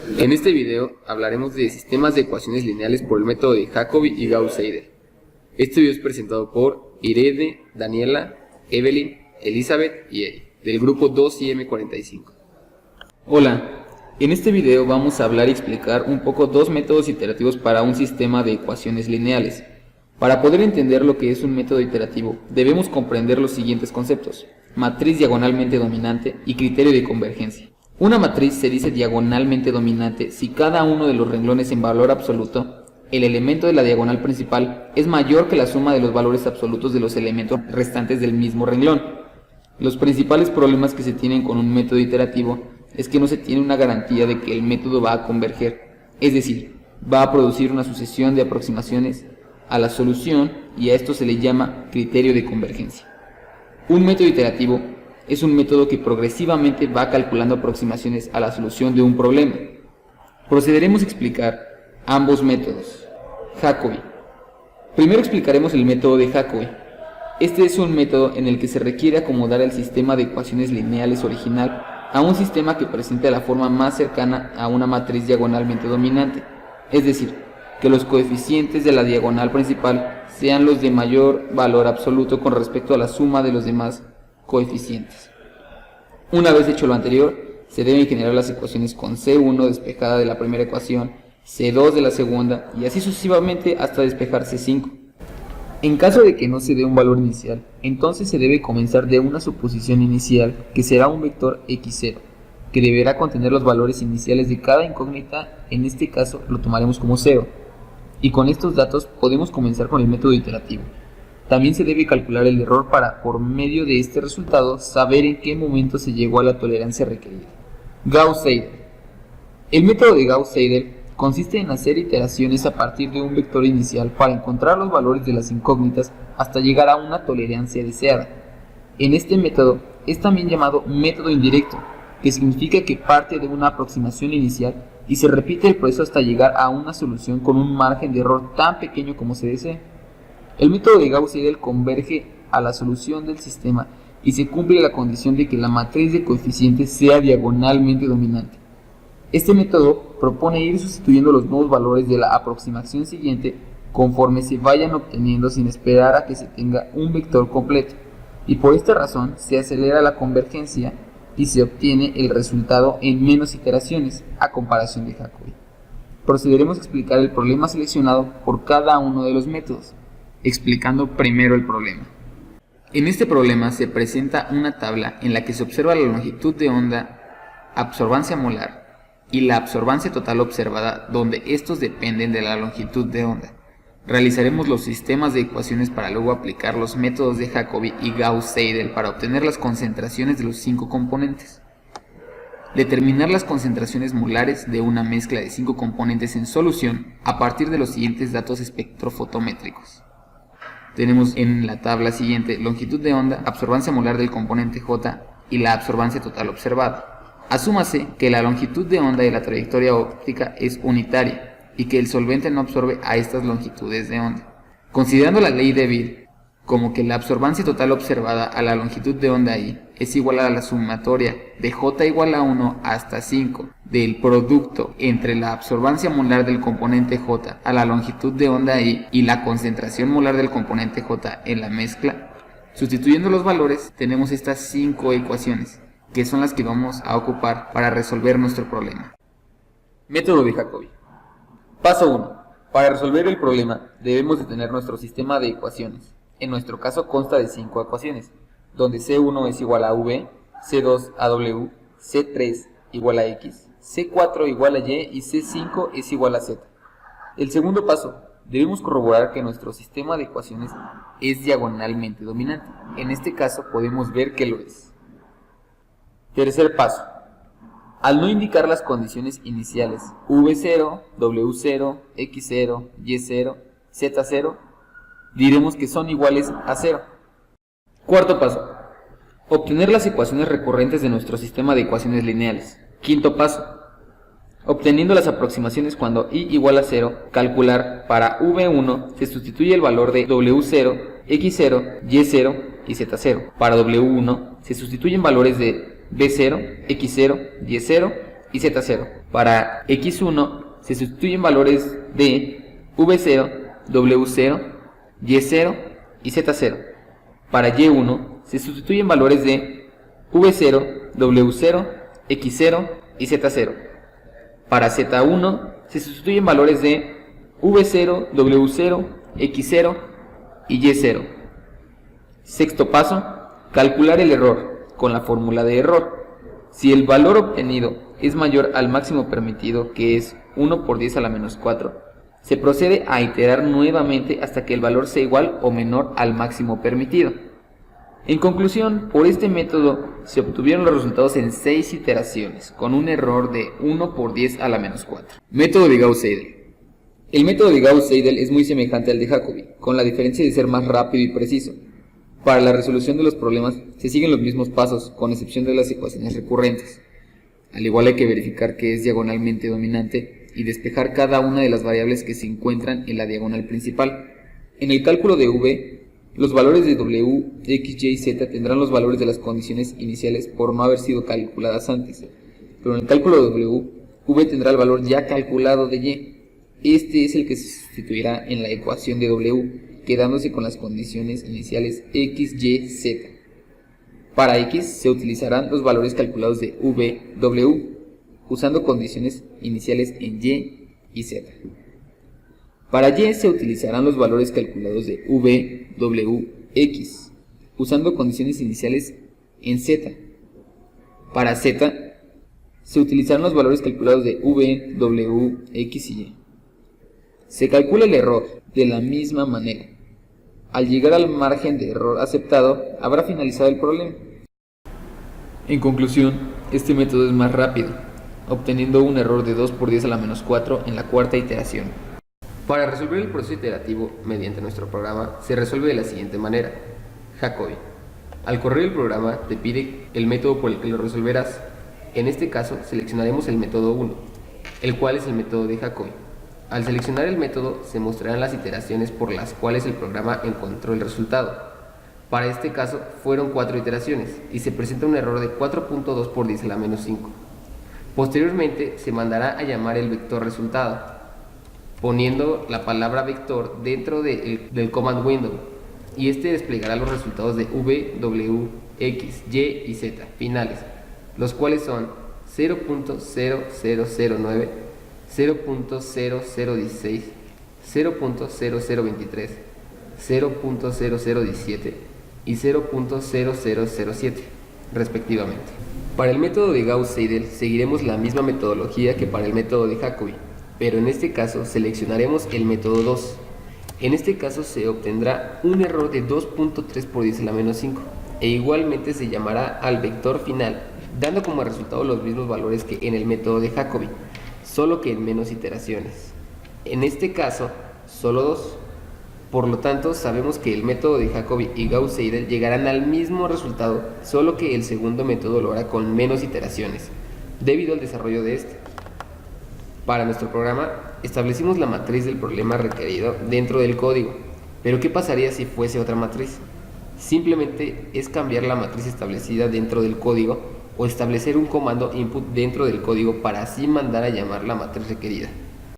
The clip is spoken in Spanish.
En este video hablaremos de sistemas de ecuaciones lineales por el método de Jacobi y Gauss-Seidel. Este video es presentado por Irene, Daniela, Evelyn, Elizabeth y Eri, del grupo 2IM45. Hola, en este video vamos a hablar y explicar un poco dos métodos iterativos para un sistema de ecuaciones lineales. Para poder entender lo que es un método iterativo, debemos comprender los siguientes conceptos: matriz diagonalmente dominante y criterio de convergencia. Una matriz se dice diagonalmente dominante si cada uno de los renglones en valor absoluto, el elemento de la diagonal principal, es mayor que la suma de los valores absolutos de los elementos restantes del mismo renglón. Los principales problemas que se tienen con un método iterativo es que no se tiene una garantía de que el método va a converger, es decir, va a producir una sucesión de aproximaciones a la solución, y a esto se le llama criterio de convergencia. Un método iterativo es un método que progresivamente va calculando aproximaciones a la solución de un problema. Procederemos a explicar ambos métodos. Jacobi. Primero explicaremos el método de Jacobi. Este es un método en el que se requiere acomodar el sistema de ecuaciones lineales original a un sistema que presente la forma más cercana a una matriz diagonalmente dominante, es decir, que los coeficientes de la diagonal principal sean los de mayor valor absoluto con respecto a la suma de los demás coeficientes. Una vez hecho lo anterior, se deben generar las ecuaciones con C1 despejada de la primera ecuación, C2 de la segunda y así sucesivamente hasta despejar C5. En caso de que no se dé un valor inicial, entonces se debe comenzar de una suposición inicial que será un vector x0, que deberá contener los valores iniciales de cada incógnita. En este caso lo tomaremos como 0. Y con estos datos podemos comenzar con el método iterativo. También se debe calcular el error para, por medio de este resultado, saber en qué momento se llegó a la tolerancia requerida. Gauss-Seidel. El método de Gauss-Seidel consiste en hacer iteraciones a partir de un vector inicial para encontrar los valores de las incógnitas hasta llegar a una tolerancia deseada. En este método es también llamado método indirecto, que significa que parte de una aproximación inicial y se repite el proceso hasta llegar a una solución con un margen de error tan pequeño como se desee. El método de Gauss-Seidel converge a la solución del sistema y se cumple la condición de que la matriz de coeficientes sea diagonalmente dominante. Este método propone ir sustituyendo los nuevos valores de la aproximación siguiente conforme se vayan obteniendo sin esperar a que se tenga un vector completo, y por esta razón se acelera la convergencia y se obtiene el resultado en menos iteraciones a comparación de Jacobi. Procederemos a explicar el problema seleccionado por cada uno de los métodos, explicando primero el problema. En este problema se presenta una tabla en la que se observa la longitud de onda, absorbancia molar y la absorbancia total observada, donde estos dependen de la longitud de onda. Realizaremos los sistemas de ecuaciones para luego aplicar los métodos de Jacobi y Gauss-Seidel para obtener las concentraciones de los 5 componentes. Determinar las concentraciones molares de una mezcla de 5 componentes en solución a partir de los siguientes datos espectrofotométricos. Tenemos en la tabla siguiente longitud de onda, absorbancia molar del componente J y la absorbancia total observada. Asúmase que la longitud de onda de la trayectoria óptica es unitaria y que el solvente no absorbe a estas longitudes de onda. Considerando la ley de Beer como que la absorbancia total observada a la longitud de onda I es igual a la sumatoria de J igual a 1 hasta 5 del producto entre la absorbancia molar del componente J a la longitud de onda I y la concentración molar del componente J en la mezcla, sustituyendo los valores tenemos estas 5 ecuaciones, que son las que vamos a ocupar para resolver nuestro problema. Método de Jacobi. Paso 1. Para resolver el problema debemos de tener nuestro sistema de ecuaciones. En nuestro caso consta de 5 ecuaciones, donde C1 es igual a V, C2 a W, C3 igual a X, C4 igual a Y y C5 es igual a Z. El segundo paso, debemos corroborar que nuestro sistema de ecuaciones es diagonalmente dominante. En este caso podemos ver que lo es. Tercer paso. Al no indicar las condiciones iniciales V0, W0, X0, Y0, Z0, diremos que son iguales a 0. Cuarto paso. Obtener las ecuaciones recurrentes de nuestro sistema de ecuaciones lineales. Quinto paso. Obteniendo las aproximaciones cuando I igual a 0, calcular para V1 se sustituye el valor de W0, X0, Y0 y Z0. Para W1 se sustituyen valores de B0, X0, Y0 y Z0. Para X1 se sustituyen valores de V0, W0, Y0 y Z0. Para Y1 se sustituyen valores de V0, W0, X0 y Z0. Para Z1 se sustituyen valores de V0, W0, X0 y Y0. Sexto paso, calcular el error con la fórmula de error. Si el valor obtenido es mayor al máximo permitido, que es 1 por 10 a la menos 4, se procede a iterar nuevamente hasta que el valor sea igual o menor al máximo permitido. En conclusión, por este método se obtuvieron los resultados en 6 iteraciones, con un error de 1 por 10 a la menos 4. Método de Gauss-Seidel. El método de Gauss-Seidel es muy semejante al de Jacobi, con la diferencia de ser más rápido y preciso. Para la resolución de los problemas se siguen los mismos pasos, con excepción de las ecuaciones recurrentes. Al igual hay que verificar que es diagonalmente dominante y despejar cada una de las variables que se encuentran en la diagonal principal. En el cálculo de V, los valores de W, X, Y y Z tendrán los valores de las condiciones iniciales por no haber sido calculadas antes. Pero en el cálculo de W, V tendrá el valor ya calculado de Y. Este es el que se sustituirá en la ecuación de W, quedándose con las condiciones iniciales X, Y, Z. Para X se utilizarán los valores calculados de V, W, usando condiciones iniciales en Y y Z. Para Y se utilizarán los valores calculados de V, W, X, usando condiciones iniciales en Z. Para Z se utilizarán los valores calculados de V, W, X y Y. Se calcula el error de la misma manera. Al llegar al margen de error aceptado, habrá finalizado el problema. En conclusión, este método es más rápido, obteniendo un error de 2 por 10 a la menos 4 en la cuarta iteración. Para resolver el proceso iterativo mediante nuestro programa, se resuelve de la siguiente manera. Jacobi. Al correr el programa, te pide el método por el que lo resolverás. En este caso, seleccionaremos el método 1, el cual es el método de Jacobi. Al seleccionar el método, se mostrarán las iteraciones por las cuales el programa encontró el resultado. Para este caso, fueron 4 iteraciones y se presenta un error de 4.2 por 10 a la menos 5. Posteriormente, se mandará a llamar el vector resultado, poniendo la palabra vector dentro del command window, y este desplegará los resultados de V, W, X, Y y Z finales, los cuales son 0.0009, 0.0016, 0.0023, 0.0017 y 0.0007, respectivamente. Para el método de Gauss-Seidel seguiremos la misma metodología que para el método de Jacobi, pero en este caso seleccionaremos el método 2. En este caso se obtendrá un error de 2.3 por 10 a la menos 5 e igualmente se llamará al vector final, dando como resultado los mismos valores que en el método de Jacobi, solo que en menos iteraciones. En este caso, solo 2. Por lo tanto, sabemos que el método de Jacobi y Gauss-Seidel llegarán al mismo resultado, solo que el segundo método lo hará con menos iteraciones, debido al desarrollo de este. Para nuestro programa, establecimos la matriz del problema requerido dentro del código, pero ¿qué pasaría si fuese otra matriz? Simplemente es cambiar la matriz establecida dentro del código o establecer un comando input dentro del código para así mandar a llamar la matriz requerida.